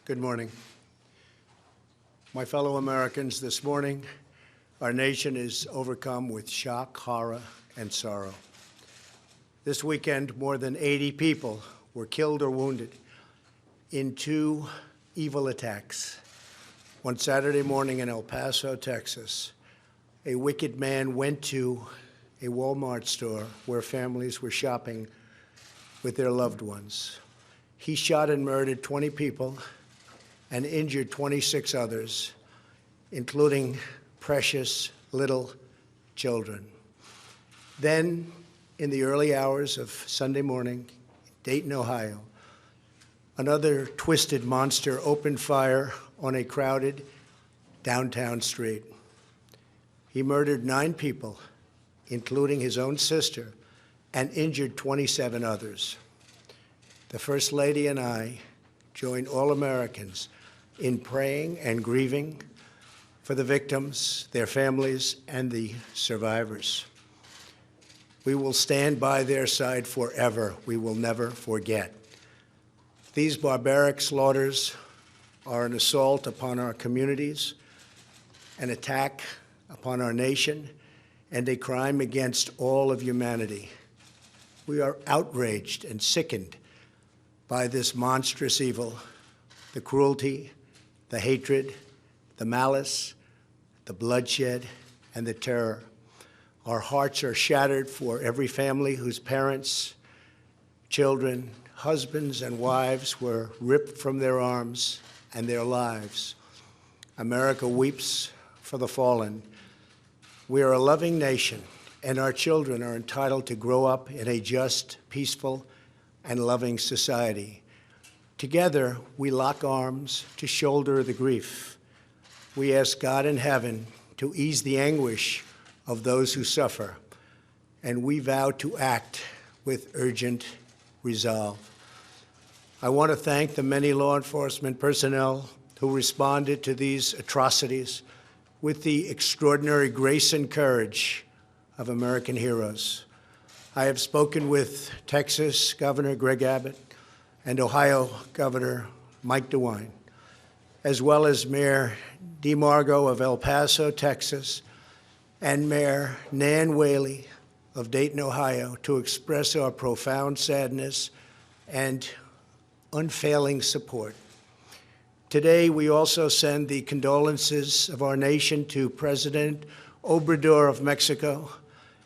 Good morning. My fellow Americans, this morning, our nation is overcome with shock, horror, and sorrow. This weekend, more than 80 people were killed or wounded in two evil attacks. One Saturday morning in El Paso, Texas, a wicked man went to a Walmart store where families were shopping with their loved ones. He shot and murdered 20 people and injured 26 others, including precious little children. Then, in the early hours of Sunday morning, Dayton, Ohio, another twisted monster opened fire on a crowded downtown street. He murdered 9 people, including his own sister, and injured 27 others. The First Lady and I join all Americans in praying and grieving for the victims, their families, and the survivors. We will stand by their side forever. We will never forget. These barbaric slaughters are an assault upon our communities, an attack upon our nation, and a crime against all of humanity. We are outraged and sickened by this monstrous evil, the cruelty, the hatred, the malice, the bloodshed, and the terror. Our hearts are shattered for every family whose parents, children, husbands, and wives were ripped from their arms and their lives. America weeps for the fallen. We are a loving nation, and our children are entitled to grow up in a just, peaceful, and loving society. Together, we lock arms to shoulder the grief. We ask God in heaven to ease the anguish of those who suffer, and we vow to act with urgent resolve. I want to thank the many law enforcement personnel who responded to these atrocities with the extraordinary grace and courage of American heroes. I have spoken with Texas Governor Greg Abbott and Ohio Governor Mike DeWine, as well as Mayor DeMargo of El Paso, Texas, and Mayor Nan Whaley of Dayton, Ohio, to express our profound sadness and unfailing support. Today, we also send the condolences of our nation to President Obrador of Mexico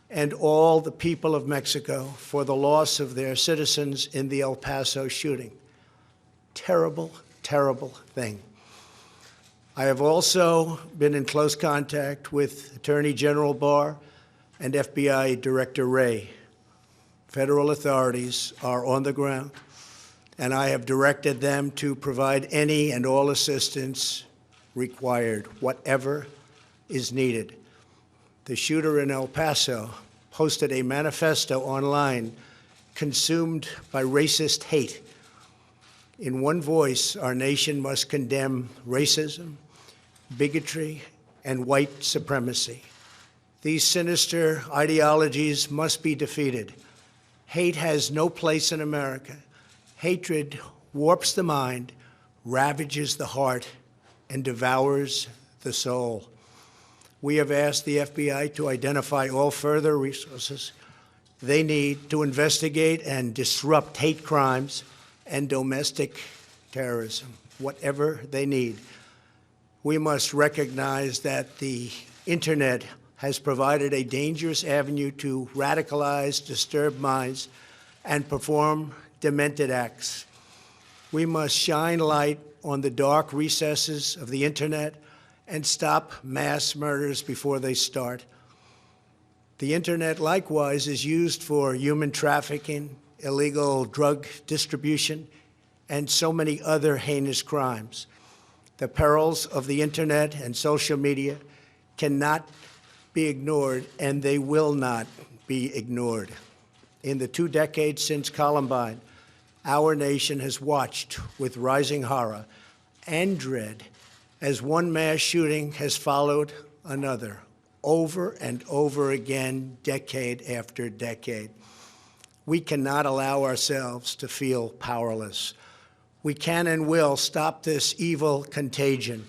and all the people of Mexico for the loss of their citizens in the El Paso shooting. Terrible, terrible thing. I have also been in close contact with Attorney General Barr and FBI Director Wray. Federal authorities are on the ground, and I have directed them to provide any and all assistance required, whatever is needed. The shooter in El Paso posted a manifesto online consumed by racist hate. In one voice, our nation must condemn racism, bigotry, and white supremacy. These sinister ideologies must be defeated. Hate has no place in America. Hatred warps the mind, ravages the heart, and devours the soul. We have asked the FBI to identify all further resources they need to investigate and disrupt hate crimes and domestic terrorism, whatever they need. We must recognize that the internet has provided a dangerous avenue to radicalize disturbed minds and perform demented acts. We must shine light on the dark recesses of the internet and stop mass murders before they start. The internet, likewise, is used for human trafficking, illegal drug distribution, and so many other heinous crimes. The perils of the internet and social media cannot be ignored, and they will not be ignored. In the 2 decades since Columbine, our nation has watched with rising horror and dread as one mass shooting has followed another, over and over again, decade after decade. We cannot allow ourselves to feel powerless. We can and will stop this evil contagion.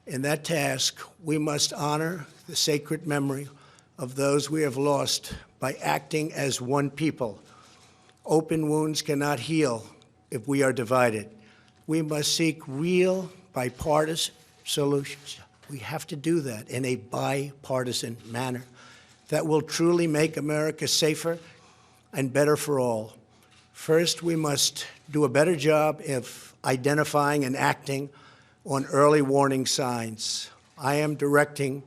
In that task, we must honor the sacred memory of those we have lost by acting as one people. Open wounds cannot heal if we are divided. We must seek real bipartisan solutions. We have to do that in a bipartisan manner that will truly make America safer and better for all. First, we must do a better job of identifying and acting on early warning signs. I am directing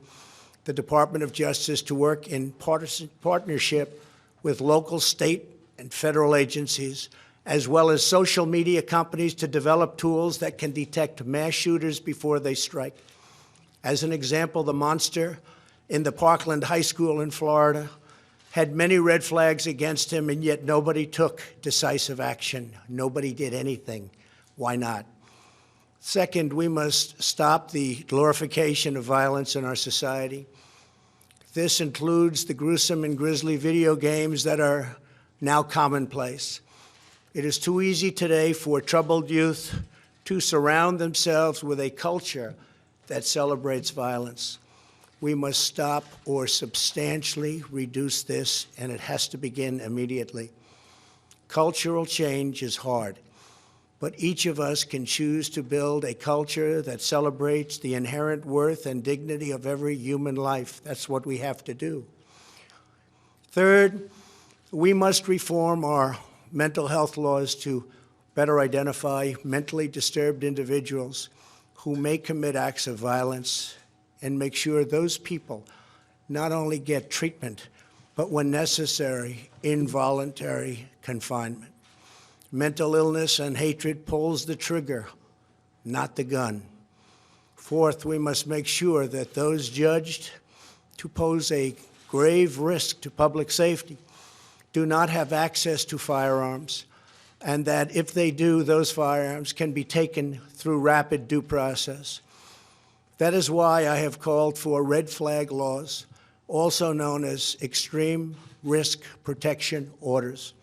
the Department of Justice to work in partnership with local, state, and federal agencies, as well as social media companies, to develop tools that can detect mass shooters before they strike. As an example, the monster in the Parkland High School in Florida had many red flags against him, and yet nobody took decisive action. Nobody did anything. Why not? Second, we must stop the glorification of violence in our society. This includes the gruesome and grisly video games that are now commonplace. It is too easy today for troubled youth to surround themselves with a culture that celebrates violence. We must stop or substantially reduce this, and it has to begin immediately. Cultural change is hard, but each of us can choose to build a culture that celebrates the inherent worth and dignity of every human life. That's what we have to do. Third, we must reform our mental health laws to better identify mentally disturbed individuals who may commit acts of violence and make sure those people not only get treatment, but when necessary, involuntary confinement. Mental illness and hatred pulls the trigger, not the gun. Fourth, we must make sure that those judged to pose a grave risk to public safety do not have access to firearms, and that if they do, those firearms can be taken through rapid due process. That is why I have called for red flag laws, also known as extreme risk protection orders.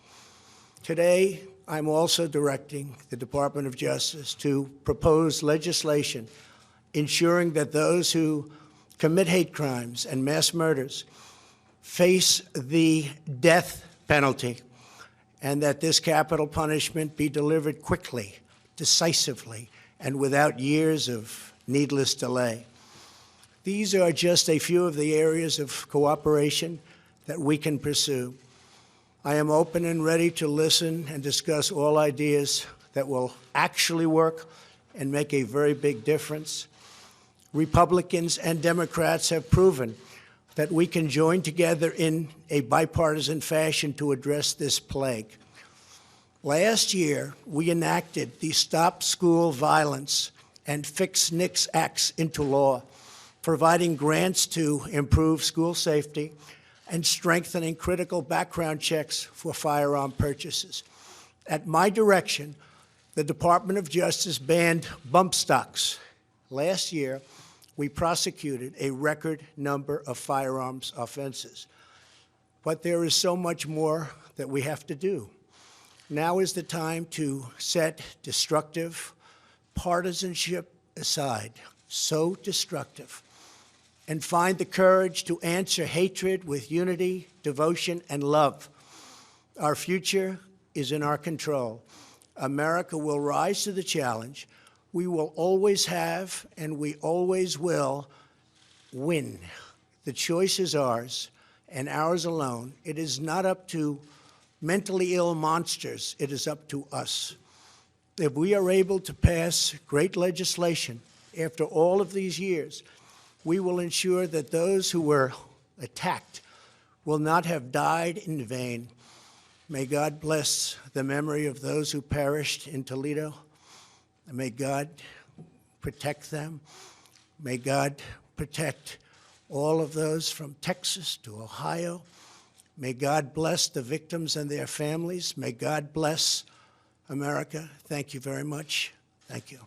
Today, I'm also directing the Department of Justice to propose legislation ensuring that those who commit hate crimes and mass murders face the death penalty, and that this capital punishment be delivered quickly, decisively, and without years of needless delay. These are just a few of the areas of cooperation that we can pursue. I am open and ready to listen and discuss all ideas that will actually work and make a very big difference. Republicans and Democrats have proven that we can join together in a bipartisan fashion to address this plague. Last year, we enacted the Stop School Violence and Fix NICS Acts into law, providing grants to improve school safety and strengthening critical background checks for firearm purchases. At my direction, the Department of Justice banned bump stocks. Last year, we prosecuted a record number of firearms offenses. But there is so much more that we have to do. Now is the time to set destructive partisanship aside, so destructive, and find the courage to answer hatred with unity, devotion, and love. Our future is in our control. America will rise to the challenge. We will always have, and we always will, win. The choice is ours, and ours alone. It is not up to mentally ill monsters. It is up to us. If we are able to pass great legislation after all of these years, we will ensure that those who were attacked will not have died in vain. May God bless the memory of those who perished in Toledo. And may God protect them. May God protect all of those from Texas to Ohio. May God bless the victims and their families. May God bless America. Thank you very much. Thank you.